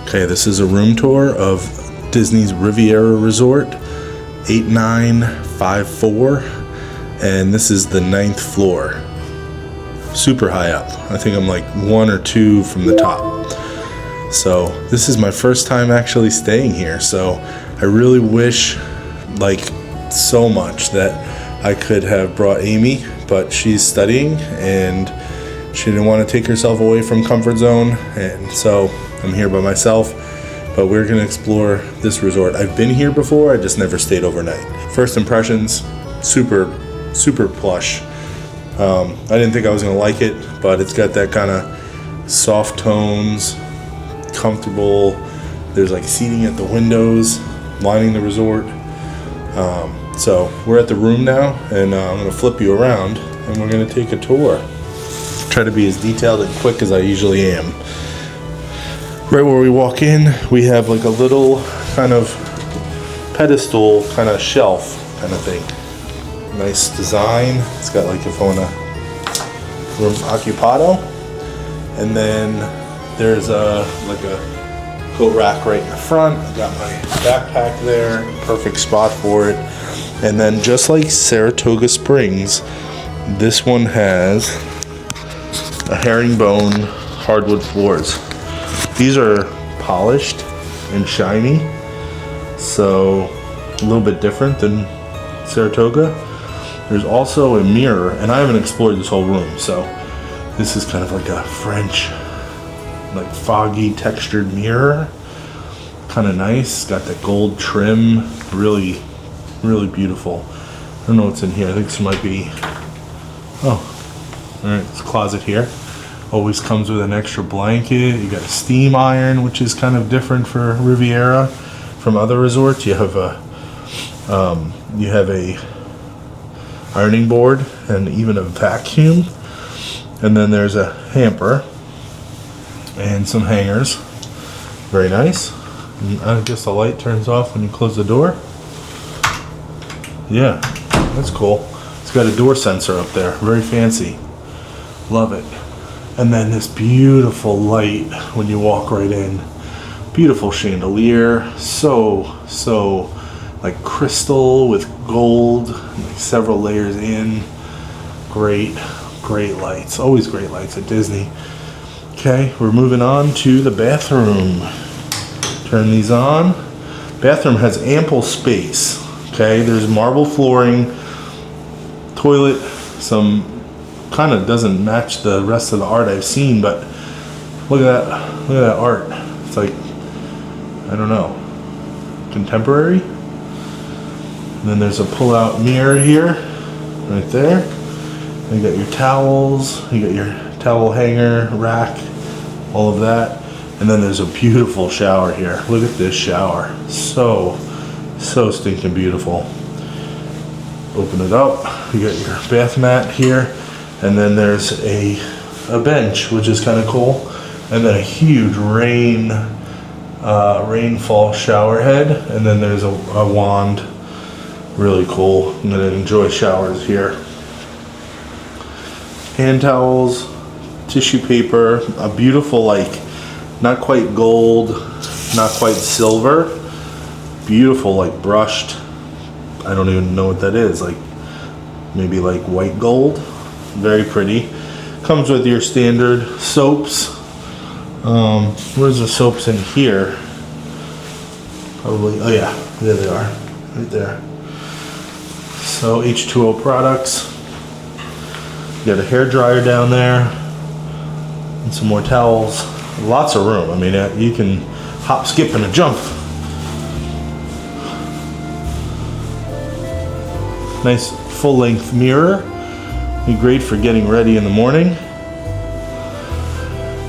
Okay, this is a room tour of Disney's Riviera Resort, 8954, and this is the 9th floor. Super high up. I think I'm like 1 or 2 from the top. So this is my first time actually staying here, so I really wish, like, so much that I could have brought Amy, but she's studying and she didn't want to take herself away from comfort zone, and so I'm here by myself. But we're gonna explore this resort. I've been here before, I just never stayed overnight. First impressions, super plush. I didn't think I was gonna like it, but it's got that kind of soft tones, comfortable. There's like seating at the windows lining the resort. So we're at the room now, and I'm gonna flip you around and we're gonna take a tour. Try to be as detailed and quick as I usually am. Right where we walk in, we have like a little kind of pedestal, kind of shelf kind of thing. Nice design. It's got like, if I want a room occupado, and then there's like a coat rack right in the front. I got my backpack there, perfect spot for it. And then just like Saratoga Springs, this one has a herringbone hardwood floors. These are polished and shiny, so a little bit different than Saratoga. There's also a mirror, and I haven't explored this whole room, so this is kind of like a French, like foggy textured mirror. Kind of nice, got that gold trim, really beautiful. I don't know what's in here. I think this might be, oh, all right, it's a closet here. Always comes with an extra blanket. You got a steam iron, which is kind of different for Riviera from other resorts. You have a ironing board and even a vacuum. And then there's a hamper and some hangers. Very nice. And I guess the light turns off when you close the door. Yeah, that's cool. It's got a door sensor up there. Very fancy. Love it. And then this beautiful light when you walk right in. Beautiful chandelier. So like crystal with gold, like several layers in. Great lights. Always great lights at Disney. Okay, we're moving on to the bathroom. Turn these on. Bathroom has ample space. Okay, there's marble flooring, toilet, some kind of doesn't match the rest of the art I've seen, but look at that art. It's like, I don't know, contemporary. And then there's a pull-out mirror here, right there. And you got your towels, you got your towel hanger, rack, all of that. And then there's a beautiful shower here. Look at this shower. So stinking beautiful. Open it up. You got your bath mat here. And then there's a bench, which is kind of cool. And then a huge rainfall shower head. And then there's a wand. Really cool. I'm gonna enjoy showers here. Hand towels, tissue paper, a beautiful, like, not quite gold, not quite silver. Beautiful, like brushed. I don't even know what that is. Like maybe like white gold. Very pretty. Comes with your standard soaps. Where's the soaps in here? Probably, oh yeah, there they are, right there. So H2O products. You got a hair dryer down there, and some more towels. Lots of room. I mean, you can hop, skip, and a jump. Nice full-length mirror. Be great for getting ready in the morning.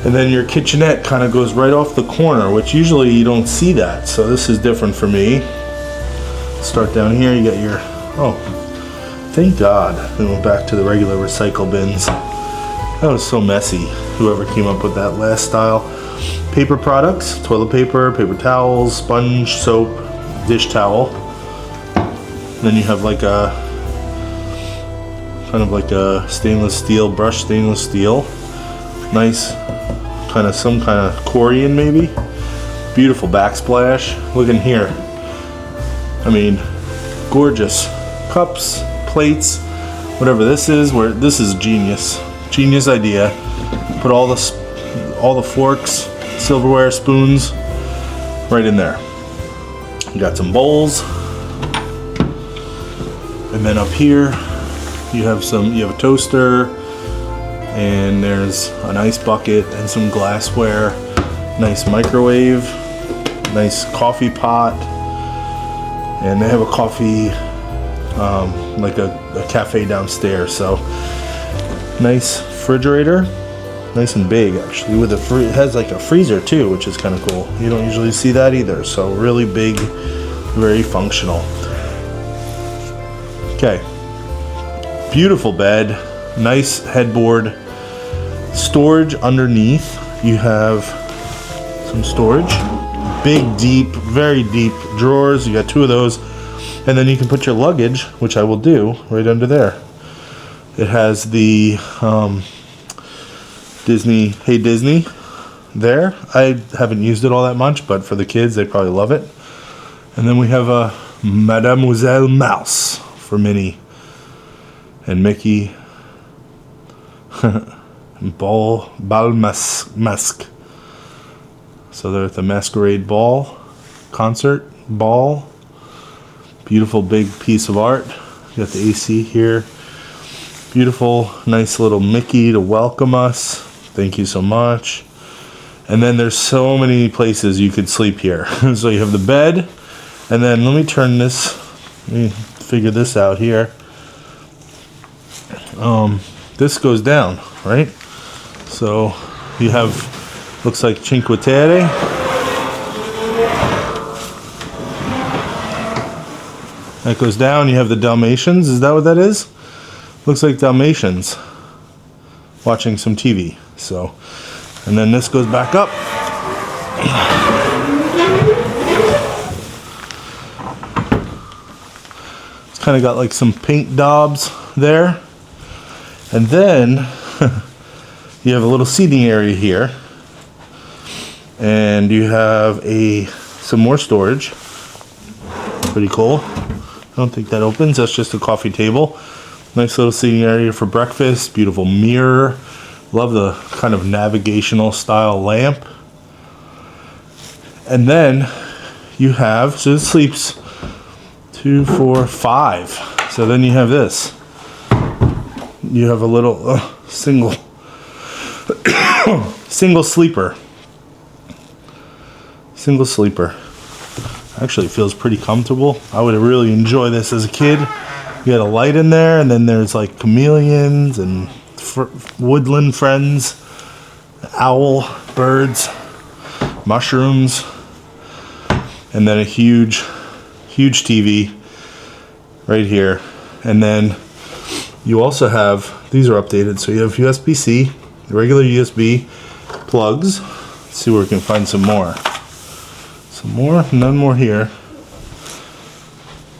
And then your kitchenette kind of goes right off the corner, which usually you don't see that. So this is different for me. Start down here. You got your, oh, thank God we went back to the regular recycle bins. That was so messy, whoever came up with that last style. Paper products, toilet paper, paper towels, sponge, soap, dish towel. Then you have like a, kind of like a stainless steel, brushed stainless steel. Nice, kind of some kind of Corian maybe. Beautiful backsplash. Look in here. I mean, gorgeous cups, plates, whatever this is. Where this is genius idea. Put all the forks, silverware, spoons right in there. You got some bowls, and then up here you have a toaster, and there's an ice bucket and some glassware. Nice microwave, nice coffee pot, and they have a coffee like a cafe downstairs. So nice refrigerator, nice and big actually. With it has like a freezer too, which is kind of cool. You don't usually see that either. So really big, very functional. Okay, beautiful bed, nice headboard, storage underneath. You have some storage, big, deep, very deep drawers. You got 2 of those, and then you can put your luggage, which I will do, right under there. It has the Disney, Hey Disney there. I haven't used it all that much, but for the kids, they probably love it. And then we have a Mademoiselle Mouse for Minnie and Mickey. Bal masque. So they're at the Masquerade Ball, concert, ball. Beautiful big piece of art. You got the AC here. Beautiful, nice little Mickey to welcome us. Thank you so much. And then there's so many places you could sleep here. So you have the bed, and then let me figure this out here. This goes down, right? So you have, looks like Cinque Terre. That goes down. You have the Dalmatians. Is that what that is? Looks like Dalmatians watching some TV. So, and then this goes back up. It's kind of got like some paint daubs there. And then you have a little seating area here. And you have some more storage. Pretty cool. I don't think that opens. That's just a coffee table. Nice little seating area for breakfast. Beautiful mirror. Love the kind of navigational style lamp. And then you have, so this sleeps 2, 4, 5. So then you have this. You have a little single sleeper. Single sleeper. Actually feels pretty comfortable. I would really enjoy this as a kid. You got a light in there, and then there's like chameleons and woodland friends, owl, birds, mushrooms, and then a huge TV right here. And then you also have, these are updated, so you have USB-C, regular USB plugs. Let's see where we can find some more. Some more, none more here.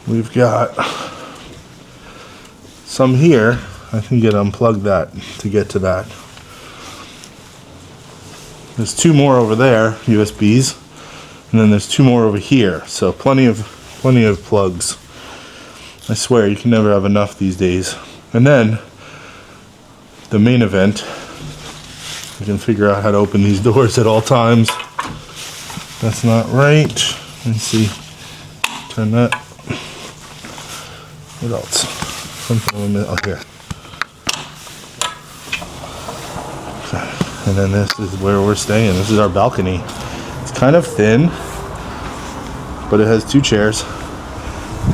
We've got some here. I can unplug that to get to that. There's 2 more over there, USBs, and then there's 2 more over here. So plenty of plugs. I swear you can never have enough these days. And then the main event. You can figure out how to open these doors at all times. That's not right. Let's see. Turn that. What else? Something here. Okay. And then this is where we're staying. This is our balcony. It's kind of thin, but it has 2 chairs.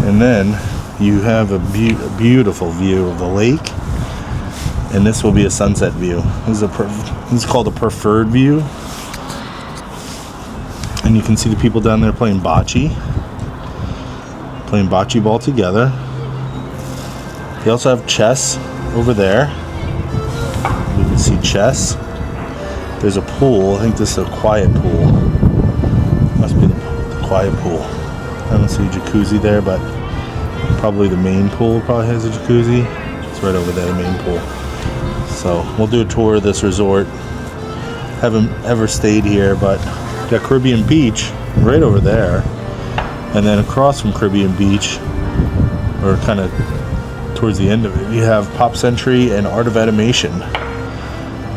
And then you have a beautiful view of the lake. And this will be a sunset view. This is called a preferred view. And you can see the people down there playing bocce ball together. They also have chess over there. You can see chess. There's a pool. I think this is a quiet pool. Must be the quiet pool. I don't see a jacuzzi there, but probably the main pool probably has a jacuzzi. It's right over there, the main pool. So we'll do a tour of this resort. Haven't ever stayed here, but got Caribbean Beach right over there, and then across from Caribbean Beach, or kind of towards the end of it, you have Pop Century and Art of Animation.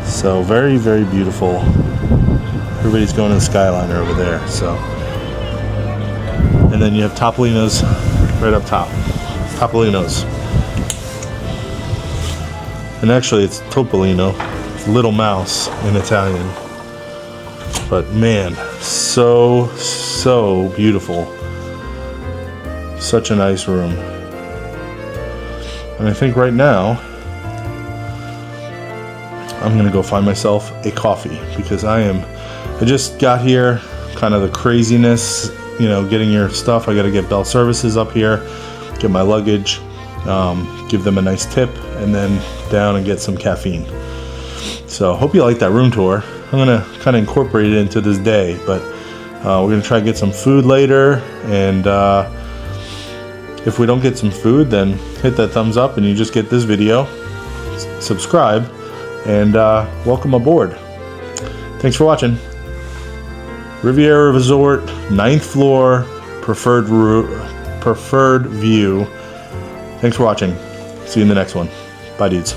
So very, very beautiful. Everybody's going to the Skyliner over there. So, and then you have Topolino's right up top. Topolino's. And actually it's Topolino. It's Little Mouse in Italian. But man, so beautiful. Such a nice room. And I think right now I'm gonna go find myself a coffee, because I just got here, kind of the craziness, you know, getting your stuff. I gotta get Bell Services up here, get my luggage, give them a nice tip, and then down and get some caffeine. So hope you like that room tour. I'm gonna kind of incorporate it into this day, but we're gonna try to get some food later, and if we don't get some food, then hit that thumbs up and you just get this video, subscribe, and welcome aboard. Thanks for watching. Riviera Resort, 9th floor, preferred view. Thanks for watching. See you in the next one. Bye, dudes.